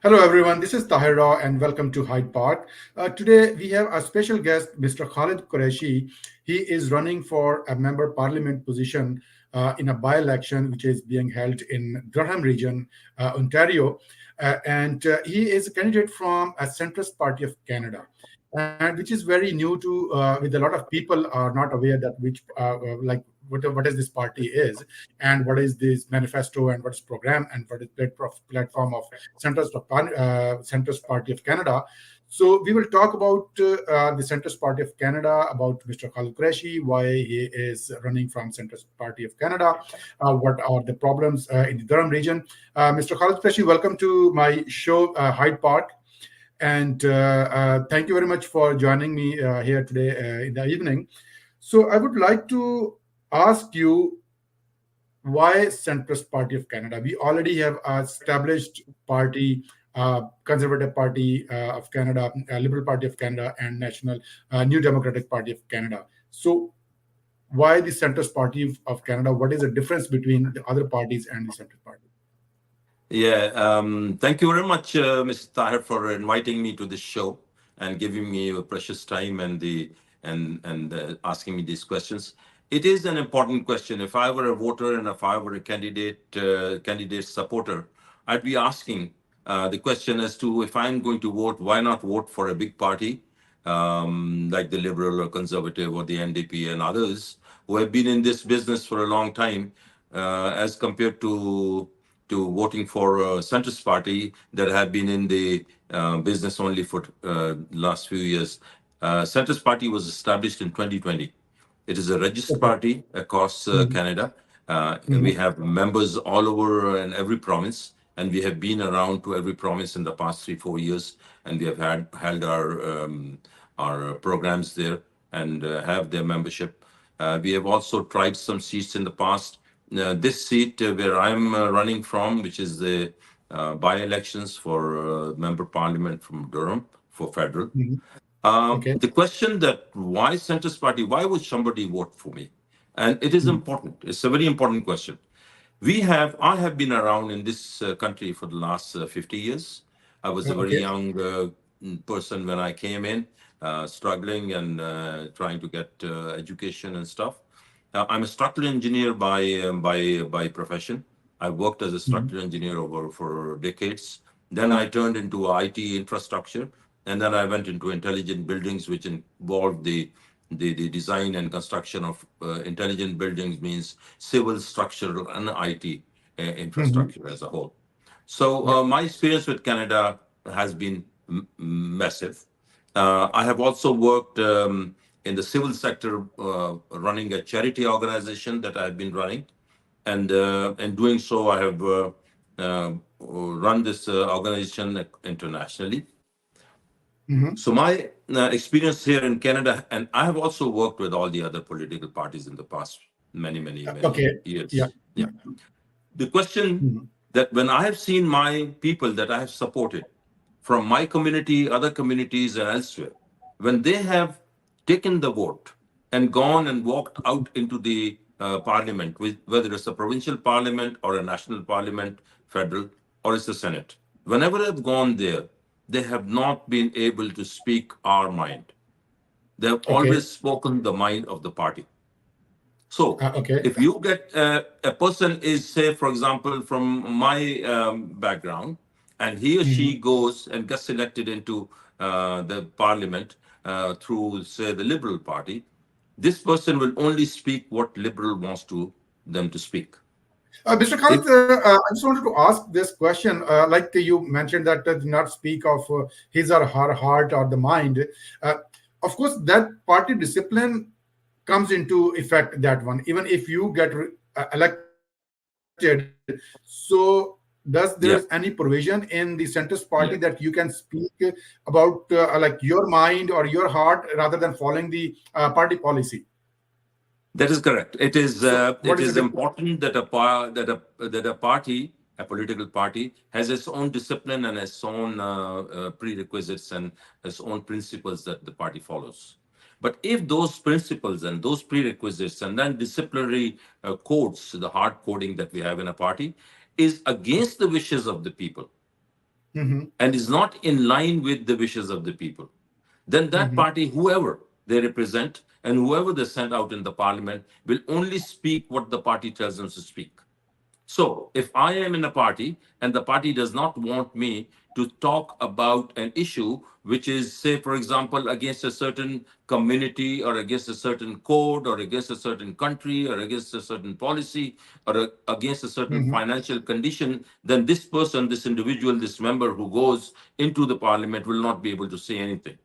Hello, everyone. This is Tahir Raw, and welcome to Hyde Park. Today, we have a special guest, Mr. Khalid Qureshi. He is running for a member parliament position in a by-election which is being held in Durham region, Ontario. And he is a candidate from a centrist party of Canada, and which is very new to with a lot of people are not aware that what is this party is and what is this manifesto and what is program and what is platform of Centrist Party of Canada. So we will talk about the Centrist Party of Canada, about Mr. Khalid Qureshi, why he is running from Centrist Party of Canada, what are the problems in the Durham region. Mr. Khalid Qureshi, welcome to my show, Hyde Park. And thank you very much for joining me here today in the evening. So I would like to ask you, why Centrist Party of Canada? We already have a established party, Conservative Party of Canada, Liberal Party of Canada, and National New Democratic Party of Canada. So why the Centrist Party of Canada? What is the difference between the other parties and the Centrist Party? Yeah, thank you very much, Mr. Tahir, for inviting me to this show and giving me your precious time and asking me these questions. It is an important question. If I were a voter and if I were a candidate supporter, I'd be asking the question as to if I'm going to vote, why not vote for a big party like the Liberal or Conservative or the NDP and others who have been in this business for a long time, as compared to voting for a centrist party that have been in the business only for last few years. Centrist party was established in 2020. It is a registered Okay. party across Mhm. Canada. We Mhm. have members all over in every province, and we have been around to every province in the past 3 4 years, and we have held our programs there and have their membership. We have also tried some seats in the past. This seat where I'm running from, which is the by-elections for member parliament from Durham for federal. Mhm. Okay. The question that why centrist party, why would somebody vote for me? And it is Mhm. important. It's a very important question. I have been around in this country for the last 50 years. I was a very Okay. young person when I came in, struggling and trying to get education and stuff. I'm a structural engineer by profession. I worked as a Mhm. structural engineer over for decades. Then I turned into IT infrastructure, and then I went into intelligent buildings, which involved the design and construction of intelligent buildings, means civil, structural, and IT Mhm. infrastructure as a whole. So Yeah. my experience with Canada has been massive. I have also worked in the civil sector, running a charity organization that I've been running, and in doing so, I have run this organization internationally. Mhm. So my experience here in Canada, and I have also worked with all the other political parties in the past many Okay. Yeah. years. Yeah. The question Mhm. that when I have seen my people that I have supported from my community, other communities, and elsewhere, when they have taken the vote and gone and walked out into the parliament, whether it's a provincial parliament or a national parliament, federal, or it's the Senate, whenever they've gone there, they have not been able to speak our mind. They have Okay. always spoken the mind of the party. So Okay. if you get a person is, say, for example, from my background, and he or Mhm. she goes and gets elected into the parliament through, say, the Liberal Party, this person will only speak what Liberal wants to them to speak. Mr. Khalid, If I just wanted to ask this question. Like you mentioned that do not speak of his or her heart or the mind. Uh, of course, that party discipline comes into effect. That one, even if you get elected. So, does there is any provision yeah, in the centrist party that you can yeah, speak about like your mind or your heart rather than following the party policy? that is correct. So, what is It the is difference? important that a party, a political party, has its own discipline and its own prerequisites and its own principles that the party follows. But if those principles and those prerequisites and then disciplinary codes, the hard coding that we have in a party, is against the wishes of the people, Mm-hmm. and is not in line with the wishes of the people, then that Mm-hmm. party, whoever they represent and whoever they send out in the parliament, will only speak what the party tells them to speak. So, if I am in a party and the party does not want me to talk about an issue which is, say, for example, against a certain community or against a certain code or against a certain country or against a certain policy or against a certain Mm-hmm. financial condition, then this person, this individual, this member who goes into the parliament will not be able to say anything.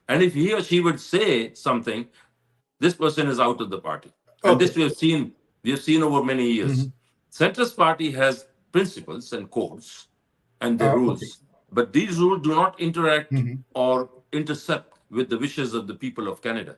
And if he or she would say something, this person is out of the party. And this Okay. we have seen over many Mm-hmm. years. Centrist party has principles and codes and the Okay. rules, but these rules do not interact Mm-hmm. or intercept with the wishes of the people of Canada.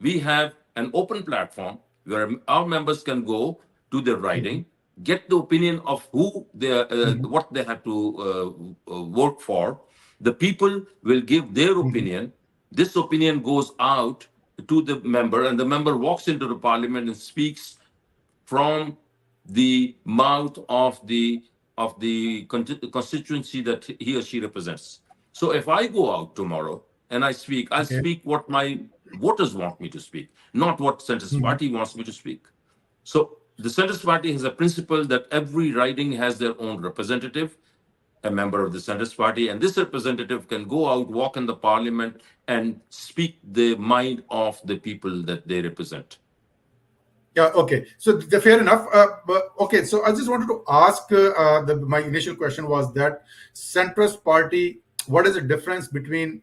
We have an open platform where our members can go to their Mm-hmm. riding, get the opinion of who they Mm-hmm. what they have to work for. The people will give their Mm-hmm. opinion. This opinion goes out to the member, and the member walks into the parliament and speaks from the mouth of the constituency that he or she represents. So if I go out tomorrow and I speak, I'll Okay. speak what my voters want me to speak, not what centrist Mm-hmm. party wants me to speak. So the centrist party has a principle that every riding has their own representative, a member of the centrist party, and this representative can go out, walk in the parliament, and speak the mind of the people that they represent. Yeah, okay. So fair enough. But okay, so I just wanted to ask. My initial question was that centrist party. What is the difference between,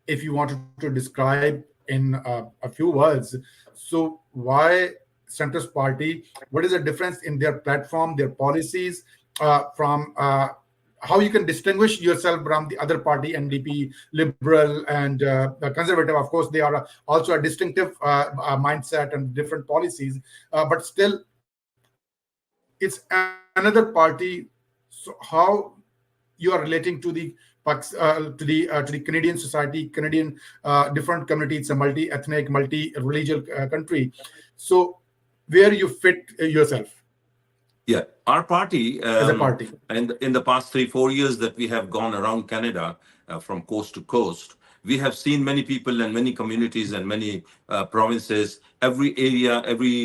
if you wanted to describe in a few words? So why centrist party? What is the difference in their platform, their policies, from how you can distinguish yourself from the other party, NDP, liberal, and the conservative? Of course, they are also a distinctive mindset and different policies, but still, it's another party. So how you are relating to the to the Canadian society, Canadian different community. It's a multi-ethnic, multi-religious country. So where you fit yourself Yeah, our party, as a party? and in the past 3 4 years that we have gone around Canada from coast to coast, we have seen many people and many communities and many provinces. Every area, every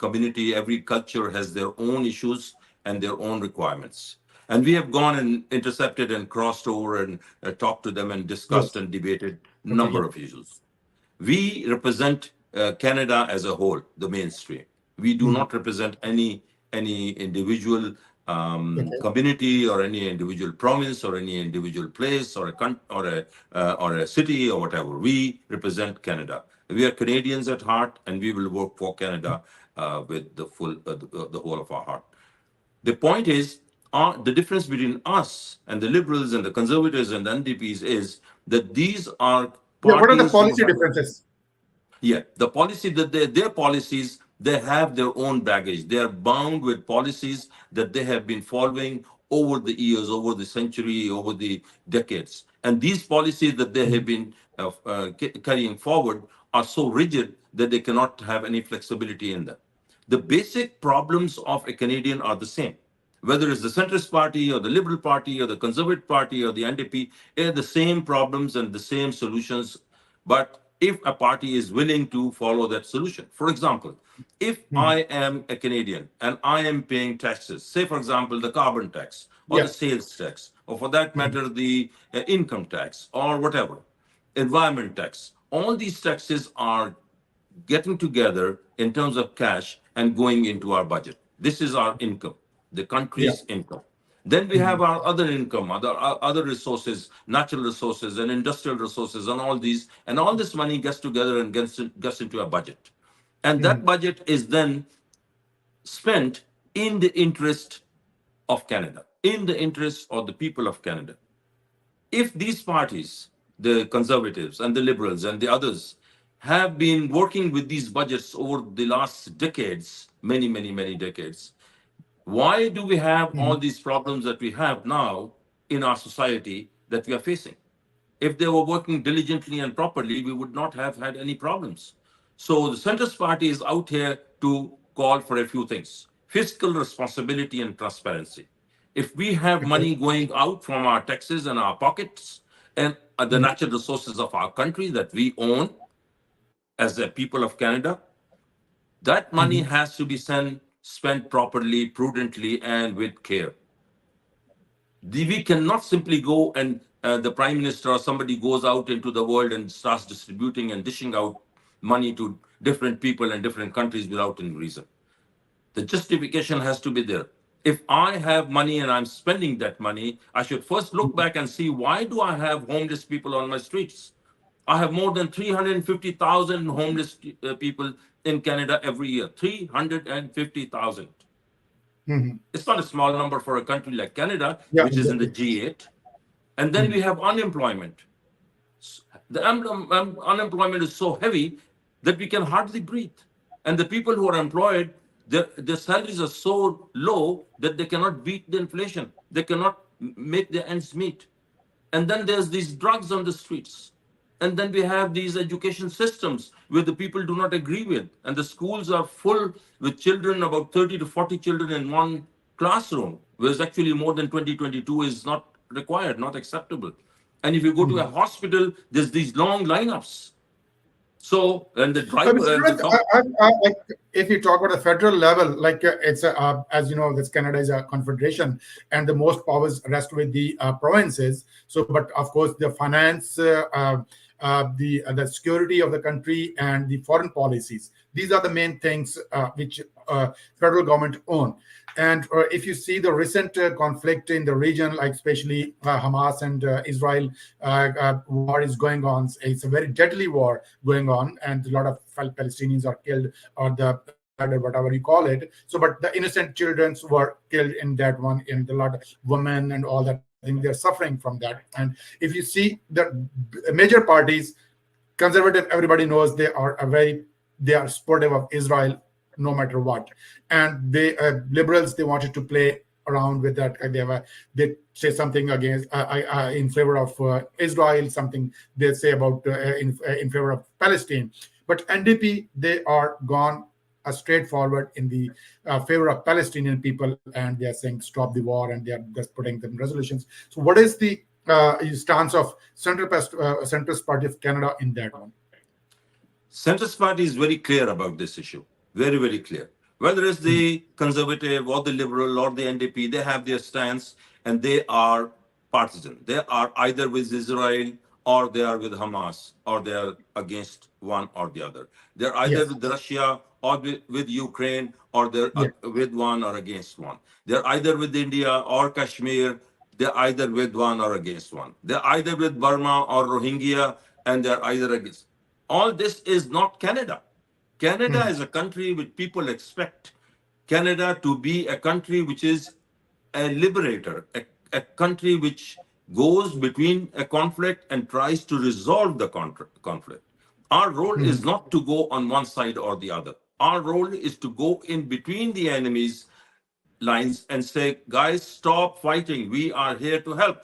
community, every culture has their own issues and their own requirements. And we have gone and intercepted and crossed over and talked to them and discussed Yes. and debated Okay. number of issues. We represent Canada as a whole, the mainstream. We do Mhm. not represent any individual Okay. community or any individual province or any individual place or or a city or whatever. We represent Canada. We are Canadians at heart, and we will work for Canada with the whole of our heart. The point is, the difference between us and the liberals and the conservatives and the NDPs is that these are Yeah. What are the parties who policy have, differences? yeah, the policy that their policies, they have their own baggage. They are bound with policies that they have been following over the years, over the century, over the decades. And these policies that they have Mhm. been carrying forward are so rigid that they cannot have any flexibility in them. The basic problems of a Canadian are the same. Whether it's the centrist party or the liberal party or the conservative party or the NDP, they are the same problems and the same solutions. But if a party is willing to follow that solution, for example, if Mhm. I am a Canadian and I am paying taxes, say, for example, the carbon tax or the Yeah. sales tax, or for that Mhm. matter, the income tax or whatever, environment tax, all these taxes are getting together in terms of cash and going into our budget. This is our income, the Yeah. country's income. Then we have Mhm. our other income, other resources, natural resources and industrial resources, and all these, and all this money gets together and gets into a budget. And that Mhm. budget is then spent in the interest of Canada, in the interest of the people of Canada. If these parties, the conservatives and the liberals and the others, have been working with these budgets over the last decades, many decades, why do we have all Mhm. these problems that we have now in our society that we are facing? If they were working diligently and properly, we would not have had any problems. So the centrist party is out here to call for a few things: fiscal responsibility and transparency. If we have Okay. money going out from our taxes and our pockets and the Mhm. natural resources of our country that we own as the people of Canada, that money Mhm. has to be spent properly, prudently, and with care. We cannot simply go and the prime minister or somebody goes out into the world and starts distributing and dishing out money to different people and different countries without any reason. The justification has to be there. If I have money and I'm spending that money, I should first look back and see, why do I have homeless people on my streets? I have more than 350,000 homeless people in Canada every year. 350,000. Mhm. It's not a small number for a country like Canada, Yeah, which is in the exactly. G8. And then we Mhm. have unemployment. The unemployment is so heavy that we can hardly breathe. And the people who are employed, their salaries are so low that they cannot beat the inflation. They cannot make their ends meet. And then there's these drugs on the streets. And then we have these education systems where the people do not agree with. And the schools are full with children, about 30 to 40 children in one classroom, whereas actually more than 2022 is not required, not acceptable. And if you go to a Mhm. hospital, there's these long lineups. So, and the driver, Mr. and the Durant, doc, like, if you talk about the federal level, like it's a, as you know, this Canada is a confederation, and the most powers rest with the provinces. So, but of course, the finance, the security of the country, and the foreign policies. These are the main things which federal government own. And if you see the recent conflict in the region, like especially Hamas and Israel war is going on, it's a very deadly war going on, and a lot of Palestinians are killed or the murder, whatever you call it. So, but the innocent children were killed in that one, and a lot of women and all that. I think they're suffering from that. And if you see the major parties, conservative, everybody knows they are supportive of Israel no matter what. And they liberals, they wanted to play around with that. They say something against in favor of Israel, something they say about in favor of Palestine. But NDP, they are gone straightforward in the favor of Palestinian people, and they are saying stop the war, and they are just putting them resolutions. So, what is the stance of centrist party of Canada in that one? Centrist Party is very clear about this issue. Very, very clear. Whether it's Mhm. the conservative or the liberal or the NDP, they have their stance and they are partisan. They are either with Israel or they are with Hamas or they are against one or the other. They're either Yes. with Russia or with Ukraine or they're Yeah. with one or against one. They're either with India or Kashmir. They're either with one or against one. They're either with Burma or Rohingya and they're either against. All this is not Canada. Canada Mhm. is a country which people expect Canada to be a country which is a liberator, a country which goes between a conflict and tries to resolve the conflict. Our role Mhm. is not to go on one side or the other. Our role is to go in between the enemy's lines and say, guys, stop fighting. We are here to help.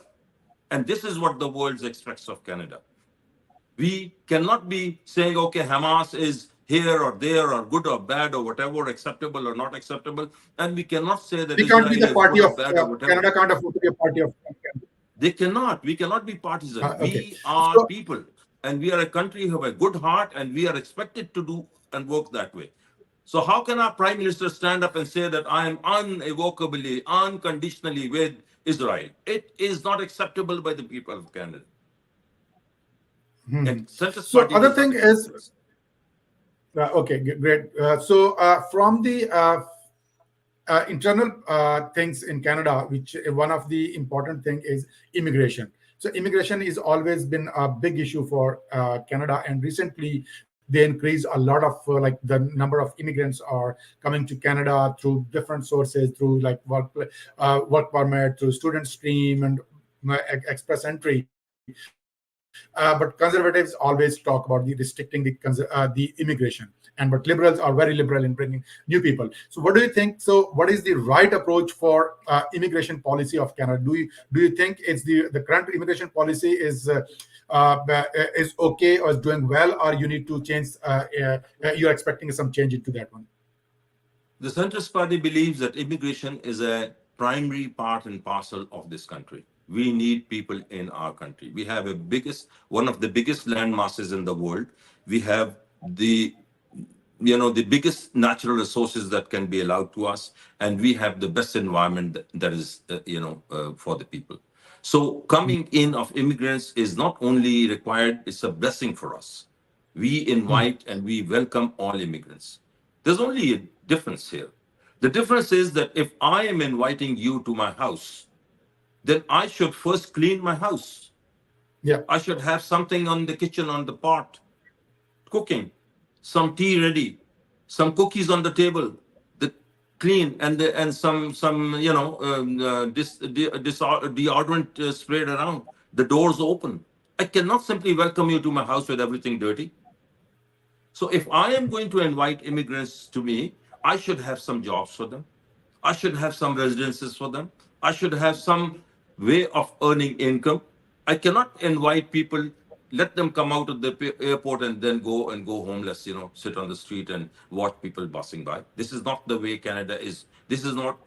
And this is what the world expects of Canada. We cannot be saying, okay, Hamas is here or there or good or bad or whatever, acceptable or not acceptable. And we cannot say that We can't be Israel the is party good or of bad or whatever. Canada. Can't afford to be a party of. They cannot. We cannot be partisan. Okay. We are So people and we are a country who have a good heart and we are expected to do and work that way. So how can our prime minister stand up and say that I am unequivocally, unconditionally with Israel? It is not acceptable by the people of Canada. mhm. And centrist So party other does not thing accept is this. okay, great. So from the internal things in Canada, which one of the important thing is immigration. So immigration is always been a big issue for Canada, and recently they increased a lot of like the number of immigrants are coming to Canada through different sources, through like work permit, through student stream and express entry. But conservatives always talk about the restricting the immigration, and but liberals are very liberal in bringing new people. So what do you think? So what is the right approach for immigration policy of Canada? Do you think it's the current immigration policy is okay or is doing well, or you need to change? You're expecting some change into that one? The centrist party believes that immigration is a primary part and parcel of this country. We need people in our country. We have one of the biggest land masses in the world. We have the biggest natural resources that can be allowed to us, and we have the best environment that is for the people. So coming in of immigrants is not only required, it's a blessing for us. We invite and we welcome all immigrants. There's only a difference here. The difference is that if I am inviting you to my house, then I should first clean my house. Yeah. I should have something on the kitchen, on the pot, cooking, some tea ready, some cookies on the table, the clean, and some deodorant sprayed around. The doors open. I cannot simply welcome you to my house with everything dirty. So if I am going to invite immigrants to me, I should have some jobs for them. I should have some residences for them. I should have some way of earning income. I cannot invite people, let them come out of the airport and then go homeless, sit on the street and watch people passing by. This is not the way Canada is. This is not.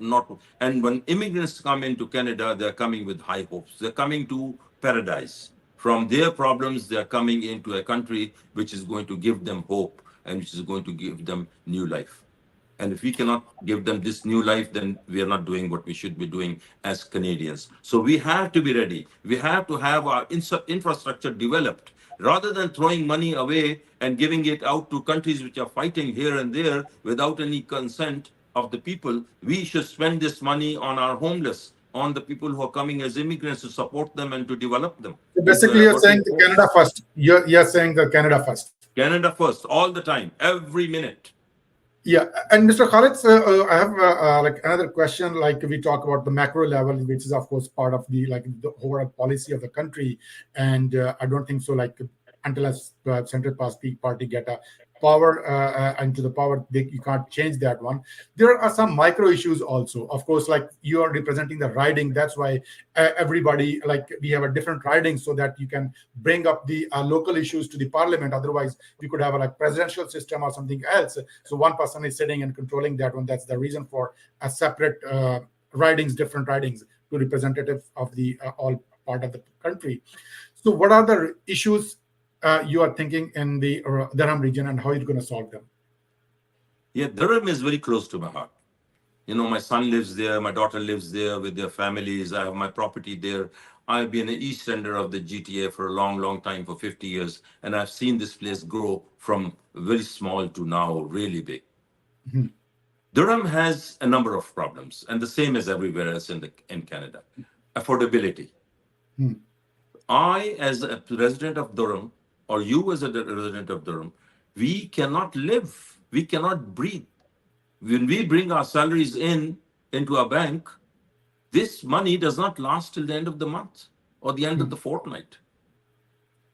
And when immigrants come into Canada, they're coming with high hopes. They're coming to paradise. From their problems, they're coming into a country which is going to give them hope and which is going to give them new life. And if we cannot give them this new life, then we are not doing what we should be doing as Canadians. So we have to be ready. We have to have our infrastructure developed. Rather than throwing money away and giving it out to countries which are fighting here and there without any consent of the people, we should spend this money on our homeless, on the people who are coming as immigrants, to support them and to develop them So with basically, the you're saying working the force. Canada first. You're saying the Canada first. Canada first, all the time, every minute. Yeah, and Mr. Khalid, I have like another question. Like we talk about the macro level, which is of course part of the overall policy of the country, and I don't think so. Like until as Central Peak Party get a power into the power, you can't change that one. There are some micro issues also. Of course, like you are representing the riding. That's why everybody like we have a different riding so that you can bring up the local issues to the parliament. Otherwise, we could have a like presidential system or something else. So one person is sitting and controlling that one. That's the reason for a separate ridings, different ridings to representative of the all part of the country. So what are the issues you are thinking in the Durham region, and how are you going to solve them? Yeah, Durham is very close to my heart. My son lives there, my daughter lives there with their families. I have my property there. I've been an East Ender of the GTA for a long, long time, for 50 years, and I've seen this place grow from very small to now really big. Mhm. Durham has a number of problems, and the same as everywhere else in Canada. Affordability. Mhm. I, as a resident of Durham, or you as a resident of Durham, we cannot live, we cannot breathe. When we bring our salaries into a bank, this money does not last till the end of the month or the end of Mhm. the fortnight.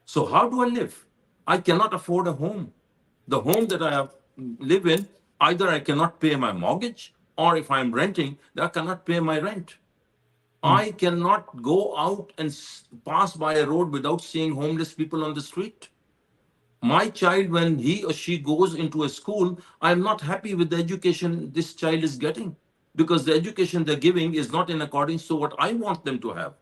So how do I live? I cannot afford a home. The home that live in, either I cannot pay my mortgage, or if I'm renting, I cannot pay my rent. Mhm. I cannot go out and pass by a road without seeing homeless people on the street. My child, when he or she goes into a school, I'm not happy with the education this child is getting, because the education they're giving is not in accordance to what I want them to have.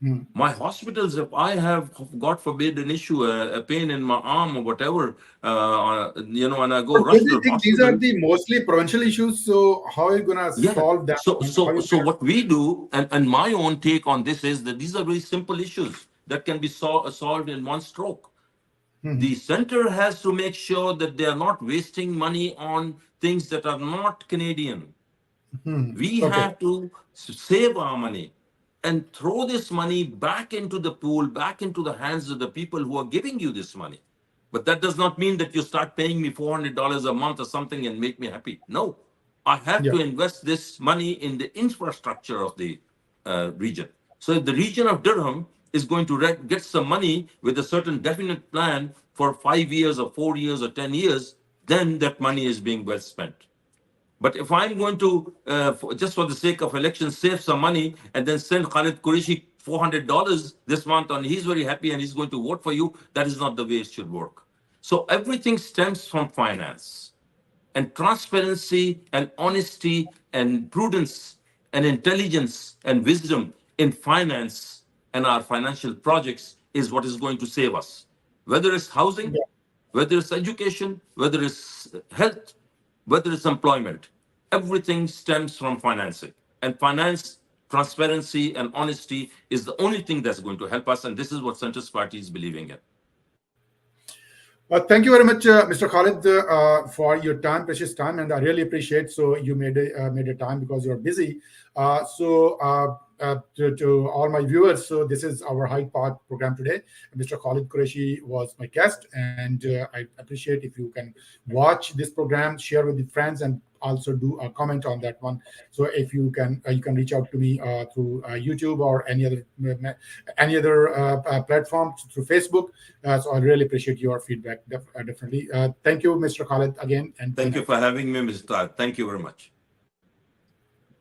Mhm. My hospitals, if I have, God forbid, an issue, a pain in my arm or whatever, and I go But rush don't to you the think these are hospital. the mostly provincial issues? So how are you going to Yeah. solve that So one? How so you so going to? what we do, and my own take on this is that these are very simple issues that can be solved in one stroke. The Mhm. center has to make sure that they are not wasting money on things that are not Canadian. Mhm. We Okay. have to save our money and throw this money back into the pool, back into the hands of the people who are giving you this money. But that does not mean that you start paying me $400 a month or something and make me happy. No, I have Yeah. to invest this money in the infrastructure of the region. So if the region of Durham is going to get some money with a certain definite plan for 5 years or 4 years or 10 years, then that money is being well spent. But if I'm going to, just for the sake of elections, save some money and then send Khalid Qureshi $400 this month and he's very happy and he's going to vote for you, that is not the way it should work. So everything stems from finance, and transparency and honesty and prudence and intelligence and wisdom in finance and our financial projects is what is going to save us. Whether it's housing, Yeah. whether it's education, whether it's health, whether it's employment, everything stems from financing. And finance, transparency, and honesty is the only thing that's going to help us. And this is what Centrist Party is believing in. Thank you very much, Mr. Khalid, for your time, precious time, and I really appreciate. So you made a time because you're busy. To all my viewers, so this is our Hyde Park program today. Mr. Khalid Qureshi was my guest, and I appreciate if you can watch this program, share with your friends, and also do a comment on that one. So if you can reach out to me through YouTube or any other platform through Facebook. So I really appreciate your feedback. Definitely. Thank you, Mr. Khalid, again, and Thank good you night. for having me, Mr. Tar. Thank you very much.